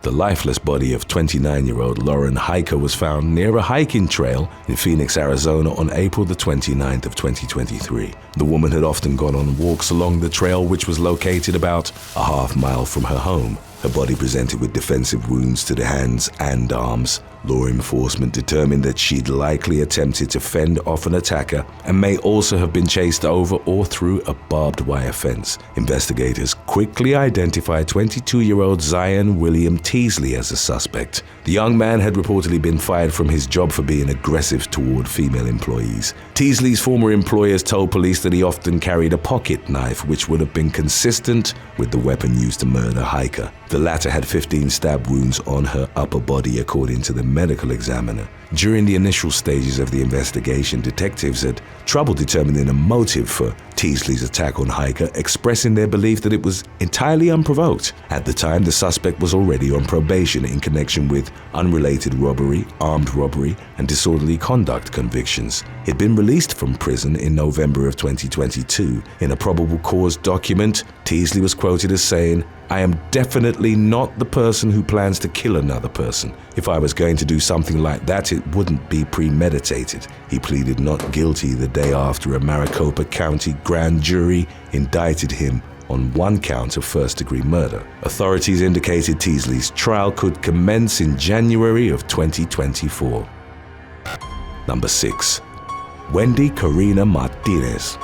The lifeless body of 29-year-old Lauren Hiker was found near a hiking trail in Phoenix, Arizona on April the 29th of 2023. The woman had often gone on walks along the trail, which was located about a half-mile from her home. Her body presented with defensive wounds to the hands and arms. Law enforcement determined that she'd likely attempted to fend off an attacker and may also have been chased over or through a barbed wire fence. Investigators quickly identified 22-year-old Zion William Teasley as a suspect. The young man had reportedly been fired from his job for being aggressive toward female employees. Teasley's former employers told police that he often carried a pocket knife, which would have been consistent with the weapon used to murder Hiker. The latter had 15 stab wounds on her upper body, according to the medical examiner. During the initial stages of the investigation, detectives had trouble determining a motive for Teasley's attack on Hiker, expressing their belief that it was entirely unprovoked. At the time, the suspect was already on probation in connection with unrelated robbery, armed robbery, and disorderly conduct convictions. He'd been released from prison in November of 2022. In a probable cause document, Teasley was quoted as saying, "I am definitely not the person who plans to kill another person. If I was going to do something like that, it wouldn't be premeditated." He pleaded not guilty the day after a Maricopa County grand jury indicted him on one count of first-degree murder. Authorities indicated Teasley's trial could commence in January of 2024. Number 6. Wendy Karina Martinez.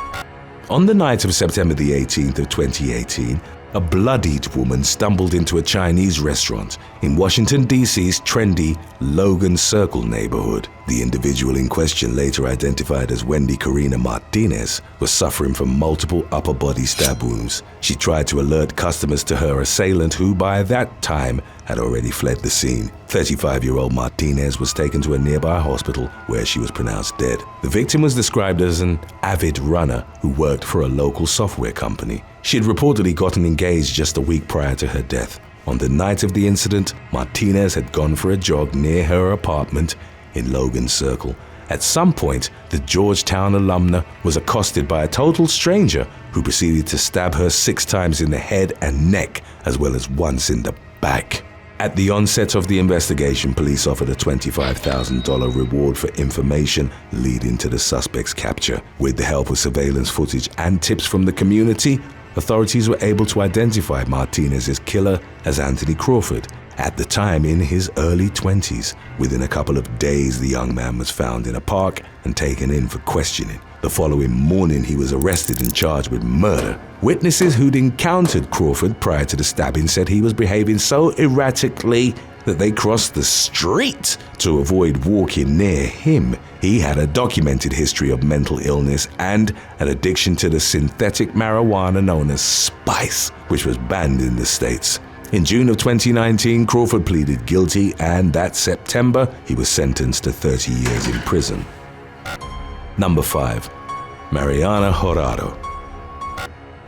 On the night of September the 18th of 2018, a bloodied woman stumbled into a Chinese restaurant in Washington, D.C.'s trendy Logan Circle neighborhood. The individual in question, later identified as Wendy Karina Martinez, was suffering from multiple upper body stab wounds. She tried to alert customers to her assailant, who by that time had already fled the scene. 35-year-old Martinez was taken to a nearby hospital where she was pronounced dead. The victim was described as an avid runner who worked for a local software company. She had reportedly gotten engaged just a week prior to her death. On the night of the incident, Martinez had gone for a jog near her apartment in Logan Circle. At some point, the Georgetown alumna was accosted by a total stranger who proceeded to stab her 6 times in the head and neck, as well as once in the back. At the onset of the investigation, police offered a $25,000 reward for information leading to the suspect's capture. With the help of surveillance footage and tips from the community, authorities were able to identify Martinez's killer as Anthony Crawford, at the time in his early 20s. Within a couple of days, the young man was found in a park and taken in for questioning. The following morning, he was arrested and charged with murder. Witnesses who'd encountered Crawford prior to the stabbing said he was behaving so erratically that they crossed the street to avoid walking near him. He had a documented history of mental illness and an addiction to the synthetic marijuana known as spice, which was banned in the States. In June of 2019, Crawford pleaded guilty, and that September, he was sentenced to 30 years in prison. Number 5. Mariana Hernandez.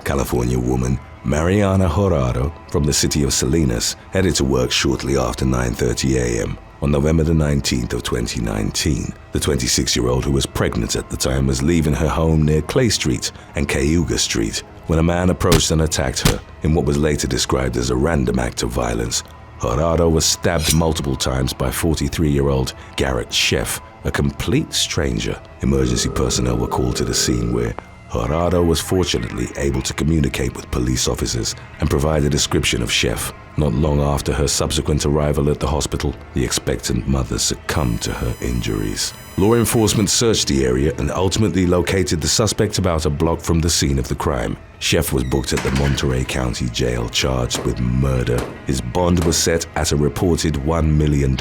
California woman Mariana Hernandez from the city of Salinas headed to work shortly after 9:30 a.m. on November the 19th of 2019. The 26-year-old, who was pregnant at the time, was leaving her home near Clay Street and Cayuga Street when a man approached and attacked her in what was later described as a random act of violence. Hernandez was stabbed multiple times by 43-year-old Garrett Sheff, a complete stranger. Emergency personnel were called to the scene, where Hernandez was fortunately able to communicate with police officers and provide a description of Sheff. Not long after her subsequent arrival at the hospital, the expectant mother succumbed to her injuries. Law enforcement searched the area and ultimately located the suspect about a block from the scene of the crime. Sheff was booked at the Monterey County Jail, charged with murder. His bond was set at a reported $1 million.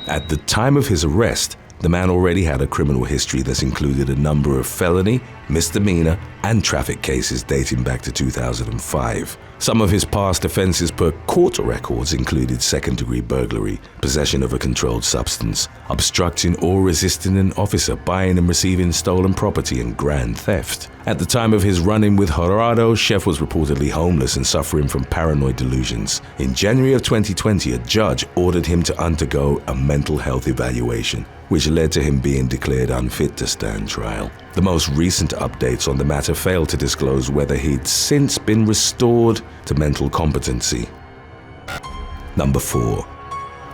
At the time of his arrest, the man already had a criminal history that included a number of felony, misdemeanor, and traffic cases dating back to 2005. Some of his past offenses per court records included second-degree burglary, possession of a controlled substance, obstructing or resisting an officer, buying and receiving stolen property, and grand theft. At the time of his run-in with Hernandez, Sheff was reportedly homeless and suffering from paranoid delusions. In January of 2020, a judge ordered him to undergo a mental health evaluation, which led to him being declared unfit to stand trial. The most recent updates on the matter failed to disclose whether he'd since been restored to mental competency. Number 4.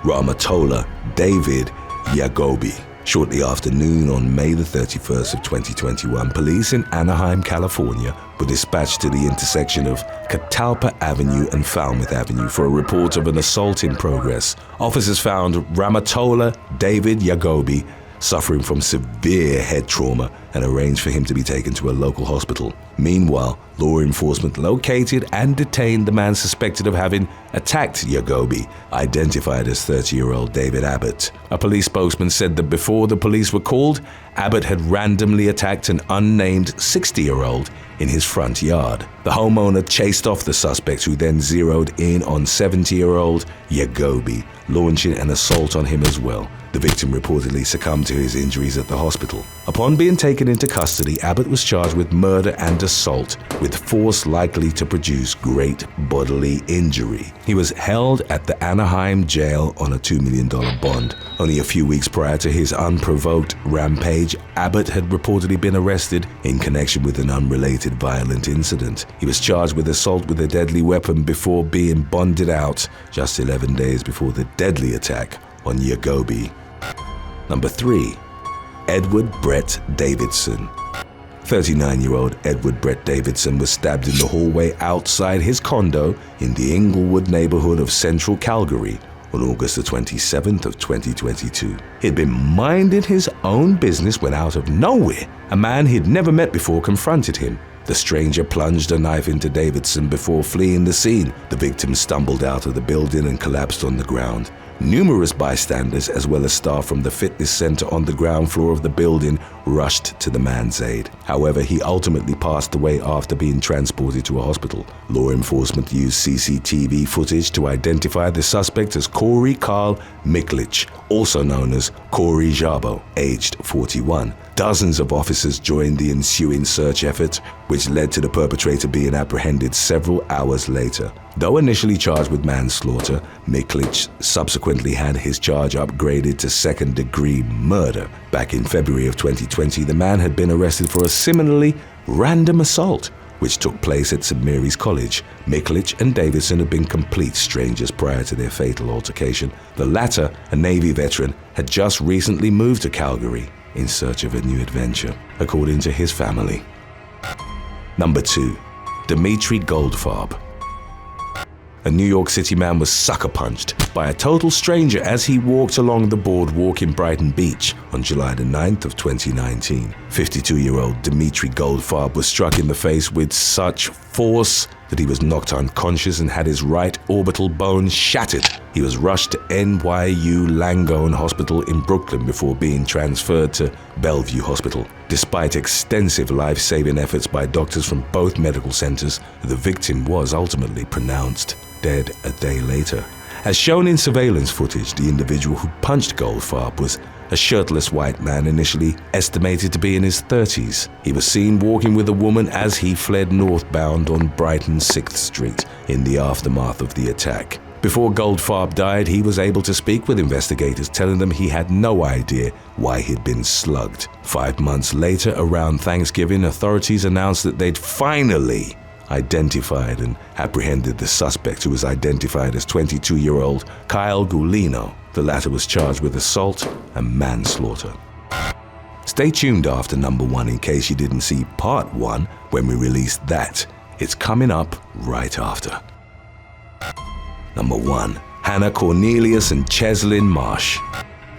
Ramatola David Yagobi. Shortly after noon on May the 31st of 2021, police in Anaheim, California were dispatched to the intersection of Catalpa Avenue and Falmouth Avenue for a report of an assault in progress. Officers found Ramatola David Yagobi suffering from severe head trauma and arranged for him to be taken to a local hospital. Meanwhile, law enforcement located and detained the man suspected of having attacked Yagobi, identified as 30-year-old David Abbott. A police spokesman said that before the police were called, Abbott had randomly attacked an unnamed 60-year-old in his front yard. The homeowner chased off the suspect, who then zeroed in on 70-year-old Yagobi, launching an assault on him as well. The victim reportedly succumbed to his injuries at the hospital. Upon being taken into custody, Abbott was charged with murder and assault with force likely to produce great bodily injury. He was held at the Anaheim jail on a $2 million bond. Only a few weeks prior to his unprovoked rampage, Abbott had reportedly been arrested in connection with an unrelated violent incident. He was charged with assault with a deadly weapon before being bonded out just 11 days before the deadly attack on Yagobi. Number 3. Edward Brett Davidson. 39-year-old Edward Brett Davidson was stabbed in the hallway outside his condo in the Inglewood neighborhood of central Calgary on August the 27th of 2022. He'd been minding his own business when out of nowhere, a man he'd never met before confronted him. The stranger plunged a knife into Davidson before fleeing the scene. The victim stumbled out of the building and collapsed on the ground. Numerous bystanders, as well as staff from the fitness center on the ground floor of the building, rushed to the man's aid. However, he ultimately passed away after being transported to a hospital. Law enforcement used CCTV footage to identify the suspect as Corey Carl Miklich, also known as Corey Jabo, aged 41. Dozens of officers joined the ensuing search effort, which led to the perpetrator being apprehended several hours later. Though initially charged with manslaughter, Miklich subsequently had his charge upgraded to second-degree murder. Back in February of 2020, the man had been arrested for a similarly random assault, which took place at St. Mary's College. Miklich and Davidson had been complete strangers prior to their fatal altercation. The latter, a Navy veteran, had just recently moved to Calgary in search of a new adventure, according to his family. Number 2. Dimitri Goldfarb. A New York City man was sucker punched by a total stranger as he walked along the boardwalk in Brighton Beach on July the 9th of 2019. 52-year-old Dimitri Goldfarb was struck in the face with such force that he was knocked unconscious and had his right orbital bone shattered. He was rushed to NYU Langone Hospital in Brooklyn before being transferred to Bellevue Hospital. Despite extensive life-saving efforts by doctors from both medical centers, the victim was ultimately pronounced dead a day later. As shown in surveillance footage, the individual who punched Goldfarb was a shirtless white man initially estimated to be in his 30s. He was seen walking with a woman as he fled northbound on Brighton 6th Street in the aftermath of the attack. Before Goldfarb died, he was able to speak with investigators, telling them he had no idea why he'd been slugged. 5 months later, around Thanksgiving, authorities announced that they'd finally identified and apprehended the suspect, who was identified as 22-year-old Kyle Gulino. The latter was charged with assault and manslaughter. Stay tuned after number 1 in case you didn't see part 1 when we released that. It's coming up right after. Number 1. Hannah Cornelius and Cheslyn Marsh.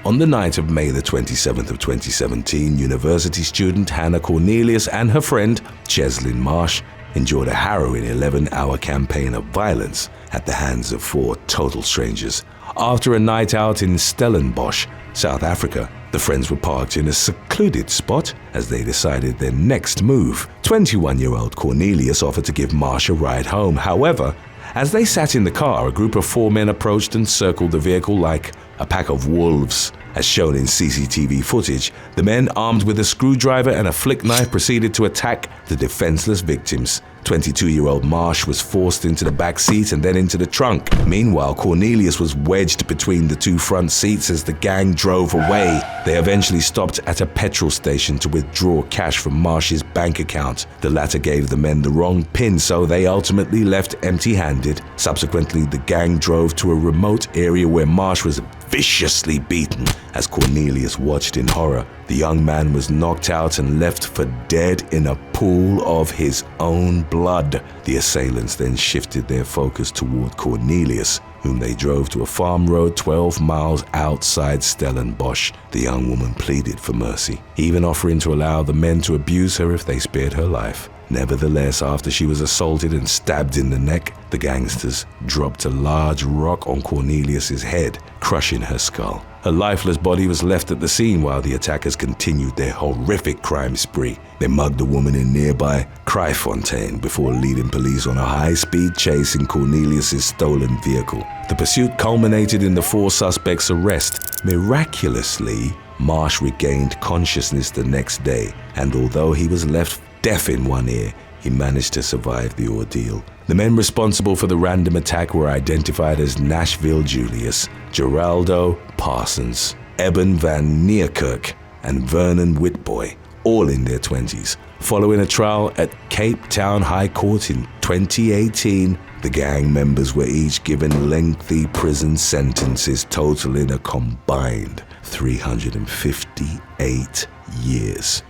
On the night of May the 27th of 2017, university student Hannah Cornelius and her friend Cheslyn Marsh endured a harrowing 11-hour campaign of violence at the hands of 4 total strangers. After a night out in Stellenbosch, South Africa, the friends were parked in a secluded spot as they decided their next move. 21-year-old Cornelius offered to give Marsh a ride home. However, as they sat in the car, a group of 4 men approached and circled the vehicle like a pack of wolves. As shown in CCTV footage, the men armed with a screwdriver and a flick knife proceeded to attack the defenseless victims. 22-year-old Marsh was forced into the back seat and then into the trunk. Meanwhile, Cornelius was wedged between the two front seats as the gang drove away. They eventually stopped at a petrol station to withdraw cash from Marsh's bank account. The latter gave the men the wrong PIN, so they ultimately left empty-handed. Subsequently, the gang drove to a remote area where Marsh was viciously beaten. As Cornelius watched in horror, the young man was knocked out and left for dead in a pool of his own blood. The assailants then shifted their focus toward Cornelius, whom they drove to a farm road 12 miles outside Stellenbosch. The young woman pleaded for mercy, even offering to allow the men to abuse her if they spared her life. Nevertheless, after she was assaulted and stabbed in the neck, the gangsters dropped a large rock on Cornelius's head, crushing her skull. Her lifeless body was left at the scene while the attackers continued their horrific crime spree. They mugged a woman in nearby Kraaifontein before leading police on a high-speed chase in Cornelius's stolen vehicle. The pursuit culminated in the 4 suspects' arrest. Miraculously, Marsh regained consciousness the next day, and although he was left deaf in one ear, he managed to survive the ordeal. The men responsible for the random attack were identified as Nashville Julius, Geraldo Parsons, Eben van Niekerk, and Vernon Whitboy, all in their 20s. Following a trial at Cape Town High Court in 2018, the gang members were each given lengthy prison sentences totaling a combined 358 years.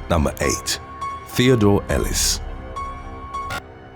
Number 8. Theodore Ellis.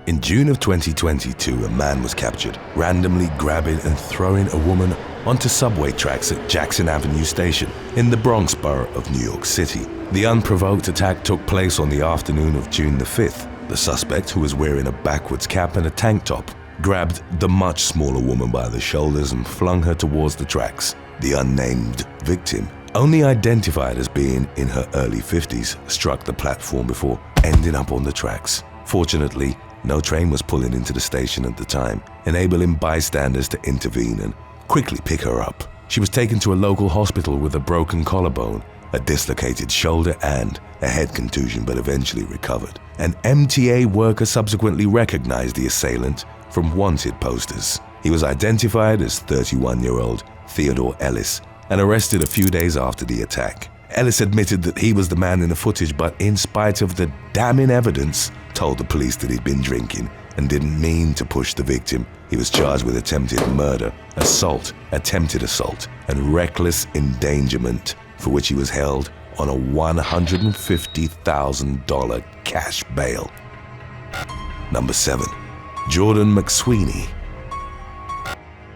In June of 2022, a man was captured, randomly grabbing and throwing a woman onto subway tracks at Jackson Avenue Station in the Bronx borough of New York City. The unprovoked attack took place on the afternoon of June the 5th. The suspect, who was wearing a backwards cap and a tank top, grabbed the much smaller woman by the shoulders and flung her towards the tracks. The unnamed victim, only identified as being in her early 50s, struck the platform before ending up on the tracks. Fortunately, no train was pulling into the station at the time, enabling bystanders to intervene and quickly pick her up. She was taken to a local hospital with a broken collarbone, a dislocated shoulder, and a head contusion, but eventually recovered. An MTA worker subsequently recognized the assailant from wanted posters. He was identified as 31-year-old Theodore Ellis and arrested a few days after the attack. Ellis admitted that he was the man in the footage, but in spite of the damning evidence, told the police that he'd been drinking and didn't mean to push the victim. He was charged with attempted murder, assault, attempted assault, and reckless endangerment, for which he was held on a $150,000 cash bail. Number 7. Jordan Mc Sweeney.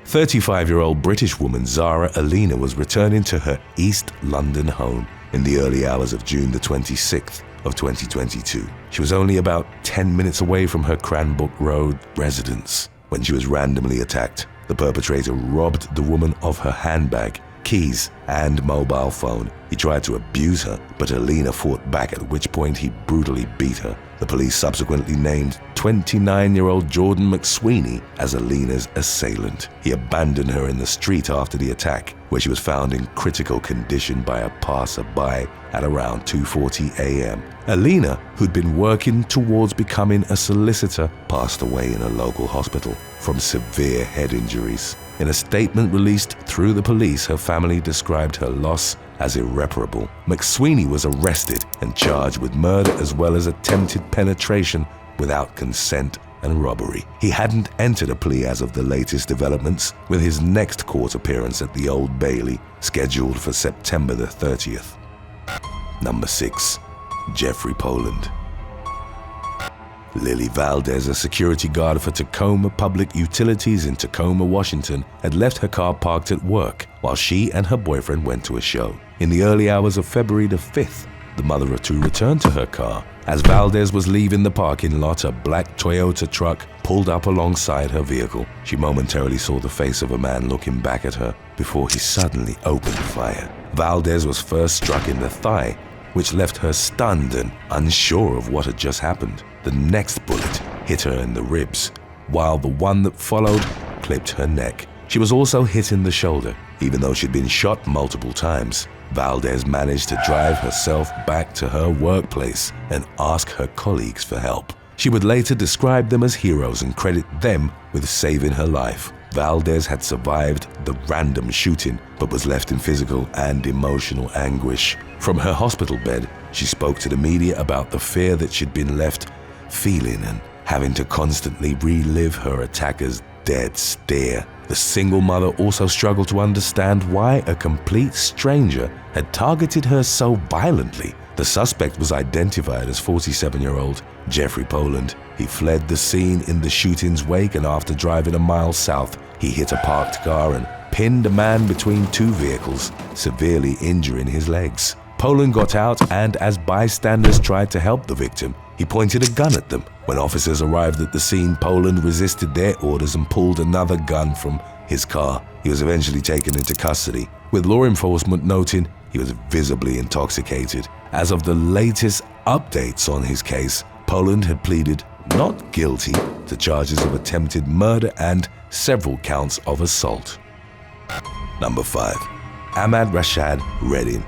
35-year-old British woman Zara Alina was returning to her East London home in the early hours of June the 26th of 2022. She was only about 10 minutes away from her Cranbrook Road residence when she was randomly attacked. The perpetrator robbed the woman of her handbag, keys, and mobile phone. He tried to abuse her, but Alina fought back, at which point he brutally beat her. The police subsequently named 29-year-old Jordan Mc Sweeney as Alina's assailant. He abandoned her in the street after the attack, where she was found in critical condition by a passerby at around 2:40 a.m. Alina, who'd been working towards becoming a solicitor, passed away in a local hospital from severe head injuries. In a statement released through the police, her family described her loss as irreparable. Mc Sweeney was arrested and charged with murder as well as attempted penetration without consent and robbery. He hadn't entered a plea as of the latest developments, with his next court appearance at the Old Bailey scheduled for September the 30th. Number 6. Jeffrey Poland. Lily Valdez, a security guard for Tacoma Public Utilities in Tacoma, Washington, had left her car parked at work while she and her boyfriend went to a show. In the early hours of February the 5th, the mother of two returned to her car. As Valdez was leaving the parking lot, a black Toyota truck pulled up alongside her vehicle. She momentarily saw the face of a man looking back at her before he suddenly opened fire. Valdez was first struck in the thigh, which left her stunned and unsure of what had just happened. The next bullet hit her in the ribs, while the one that followed clipped her neck. She was also hit in the shoulder, even though she'd been shot multiple times. Valdez managed to drive herself back to her workplace and ask her colleagues for help. She would later describe them as heroes and credit them with saving her life. Valdez had survived the random shooting, but was left in physical and emotional anguish. From her hospital bed, she spoke to the media about the fear that she'd been left feeling and having to constantly relive her attacker's dead stare. The single mother also struggled to understand why a complete stranger had targeted her so violently. The suspect was identified as 47-year-old Jeffrey Poland. He fled the scene in the shooting's wake, and after driving a mile south, he hit a parked car and pinned a man between two vehicles, severely injuring his legs. Poland got out, and as bystanders tried to help the victim, he pointed a gun at them. When officers arrived at the scene, Poland resisted their orders and pulled another gun from his car. He was eventually taken into custody, with law enforcement noting he was visibly intoxicated. As of the latest updates on his case, Poland had pleaded not guilty to charges of attempted murder and several counts of assault. Number 5. Ahmad Rashad Redding.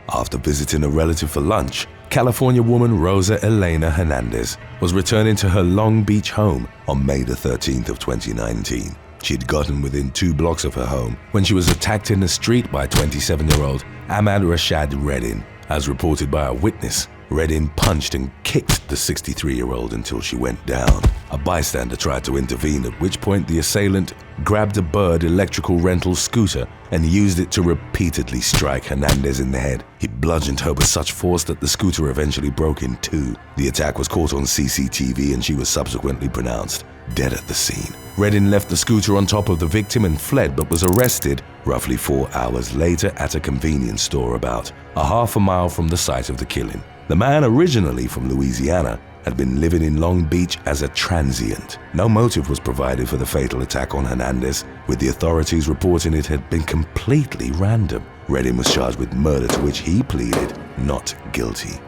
After visiting a relative for lunch, California woman Rosa Elena Hernandez was returning to her Long Beach home on May the 13th of 2019. She'd gotten within 2 blocks of her home when she was attacked in the street by 27-year-old Ahmad Rashad Redding. As reported by a witness, Redding punched and kicked the 63-year-old until she went down. A bystander tried to intervene, at which point the assailant grabbed a Bird electrical rental scooter and used it to repeatedly strike Hernandez in the head. He bludgeoned her with such force that the scooter eventually broke in 2. The attack was caught on CCTV and she was subsequently pronounced dead at the scene. Redding left the scooter on top of the victim and fled, but was arrested roughly 4 hours later at a convenience store about a half a mile from the site of the killing. The man, originally from Louisiana, had been living in Long Beach as a transient. No motive was provided for the fatal attack on Hernandez, with the authorities reporting it had been completely random. Redding was charged with murder, to which he pleaded not guilty.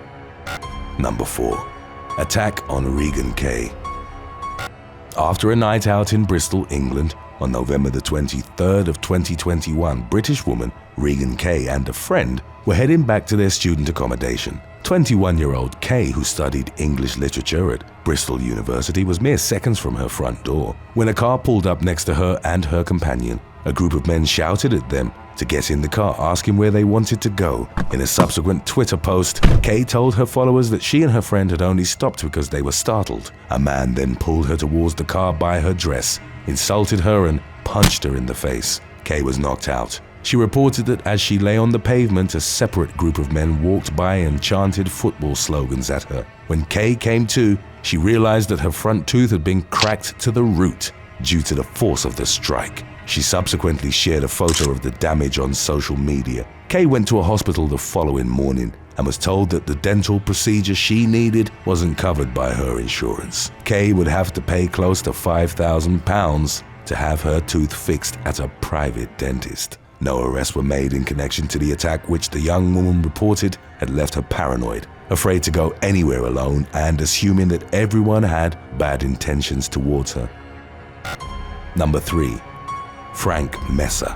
Number 4. Attack on Regan K. After a night out in Bristol, England, on November the 23rd of 2021, British woman Regan K and a friend were heading back to their student accommodation. 21-year-old K, who studied English literature at Bristol University, was mere seconds from her front door when a car pulled up next to her and her companion. A group of men shouted at them to get in the car, asking where they wanted to go. In a subsequent Twitter post, Kay told her followers that she and her friend had only stopped because they were startled. A man then pulled her towards the car by her dress, insulted her and punched her in the face. Kay was knocked out. She reported that as she lay on the pavement, a separate group of men walked by and chanted football slogans at her. When Kay came to, she realized that her front tooth had been cracked to the root due to the force of the strike. She subsequently shared a photo of the damage on social media. Kay went to a hospital the following morning and was told that the dental procedure she needed wasn't covered by her insurance. Kay would have to pay close to £5,000 to have her tooth fixed at a private dentist. No arrests were made in connection to the attack, which the young woman reported had left her paranoid, afraid to go anywhere alone, and assuming that everyone had bad intentions towards her. Number 3. Frank Messer.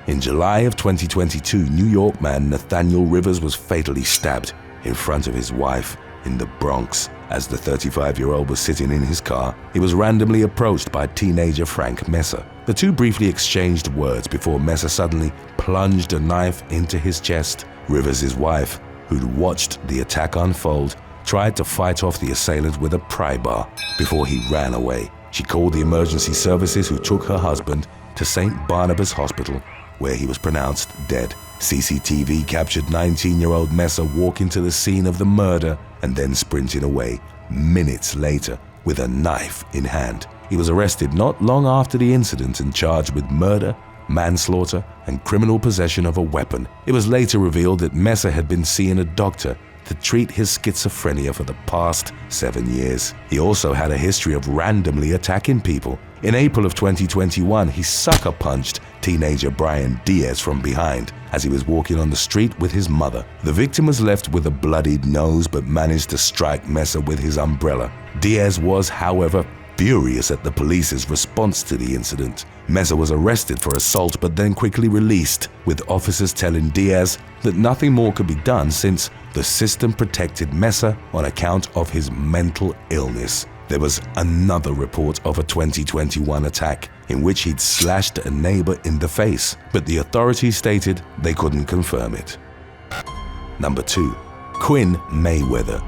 In July of 2022, New York man Nathaniel Rivers was fatally stabbed in front of his wife in the Bronx. As the 35-year-old was sitting in his car, he was randomly approached by teenager Frank Messer. The two briefly exchanged words before Messer suddenly plunged a knife into his chest. Rivers' wife, who'd watched the attack unfold, tried to fight off the assailant with a pry bar before he ran away. She called the emergency services, who took her husband to St. Barnabas Hospital, where he was pronounced dead. CCTV captured 19-year-old Messer walking to the scene of the murder and then sprinting away minutes later with a knife in hand. He was arrested not long after the incident and charged with murder, manslaughter, and criminal possession of a weapon. It was later revealed that Messer had been seeing a doctor to treat his schizophrenia for the past 7 years. He also had a history of randomly attacking people. In April of 2021, he sucker punched teenager Brian Diaz from behind as he was walking on the street with his mother. The victim was left with a bloodied nose but managed to strike Messer with his umbrella. Diaz was, however, furious at the police's response to the incident. Meza was arrested for assault but then quickly released, with officers telling Diaz that nothing more could be done since the system protected Meza on account of his mental illness. There was another report of a 2021 attack in which he'd slashed a neighbor in the face, but the authorities stated they couldn't confirm it. Number 2. Quinn Mayweather.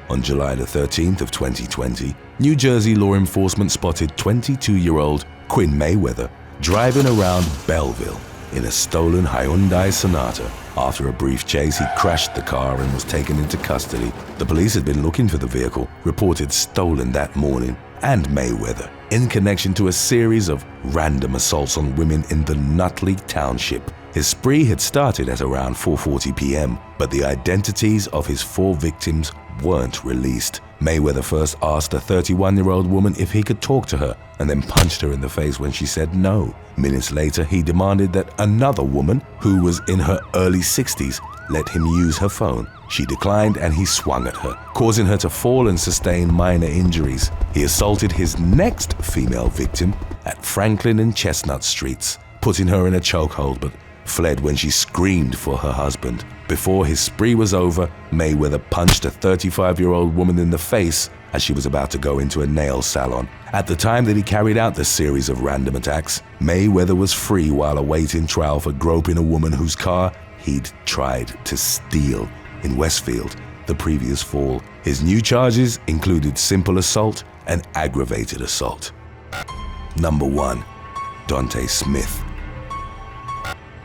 On July the 13th of 2020, New Jersey law enforcement spotted 22-year-old Quinn Mayweather driving around Belleville in a stolen Hyundai Sonata. After a brief chase, he crashed the car and was taken into custody. The police had been looking for the vehicle, reported stolen that morning, and Mayweather, in connection to a series of random assaults on women in the Nutley Township. His spree had started at around 4:40 p.m., but the identities of his 4 victims weren't released. Mayweather first asked a 31-year-old woman if he could talk to her and then punched her in the face when she said no. Minutes later, he demanded that another woman, who was in her early 60s, let him use her phone. She declined and he swung at her, causing her to fall and sustain minor injuries. He assaulted his next female victim at Franklin and Chestnut Streets, putting her in a chokehold but fled when she screamed for her husband. Before his spree was over, Mayweather punched a 35-year-old woman in the face as she was about to go into a nail salon. At the time that he carried out the series of random attacks, Mayweather was free while awaiting trial for groping a woman whose car he'd tried to steal in Westfield the previous fall. His new charges included simple assault and aggravated assault. Number 1. Dante Smith.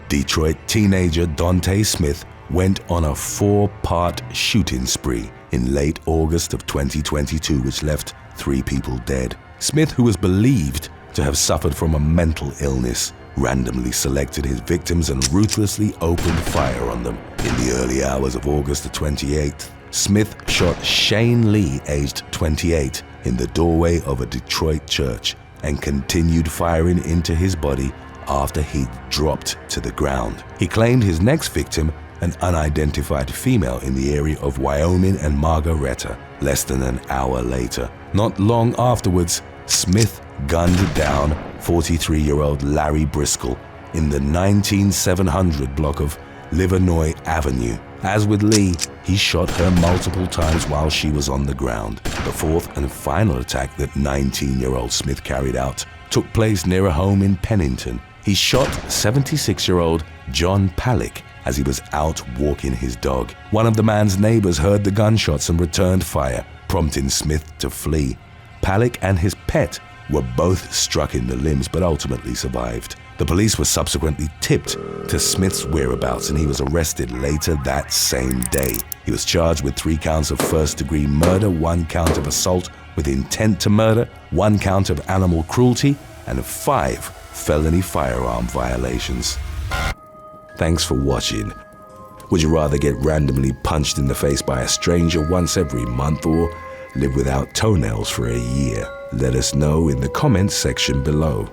Detroit teenager Dante Smith went on a 4-part shooting spree in late August of 2022, which left 3 people dead. Smith, who was believed to have suffered from a mental illness, randomly selected his victims and ruthlessly opened fire on them. In the early hours of August the 28th, Smith shot Shane Lee, aged 28, in the doorway of a Detroit church and continued firing into his body after he dropped to the ground. He claimed his next victim, an unidentified female in the area of Wyoming and Margaretta, less than an hour later. Not long afterwards, Smith gunned down 43-year-old Larry Briscoe in the 19700 block of Livernois Avenue. As with Lee, he shot her multiple times while she was on the ground. The fourth and final attack that 19-year-old Smith carried out took place near a home in Pennington. He shot 76-year-old John Pallick as he was out walking his dog. One of the man's neighbors heard the gunshots and returned fire, prompting Smith to flee. Pallick and his pet were both struck in the limbs but ultimately survived. The police were subsequently tipped to Smith's whereabouts and he was arrested later that same day. He was charged with 3 counts of first-degree murder, 1 count of assault with intent to murder, 1 count of animal cruelty, and 5 felony firearm violations. Thanks for watching. Would you rather get randomly punched in the face by a stranger once every month or live without toenails for a year? Let us know in the comments section below.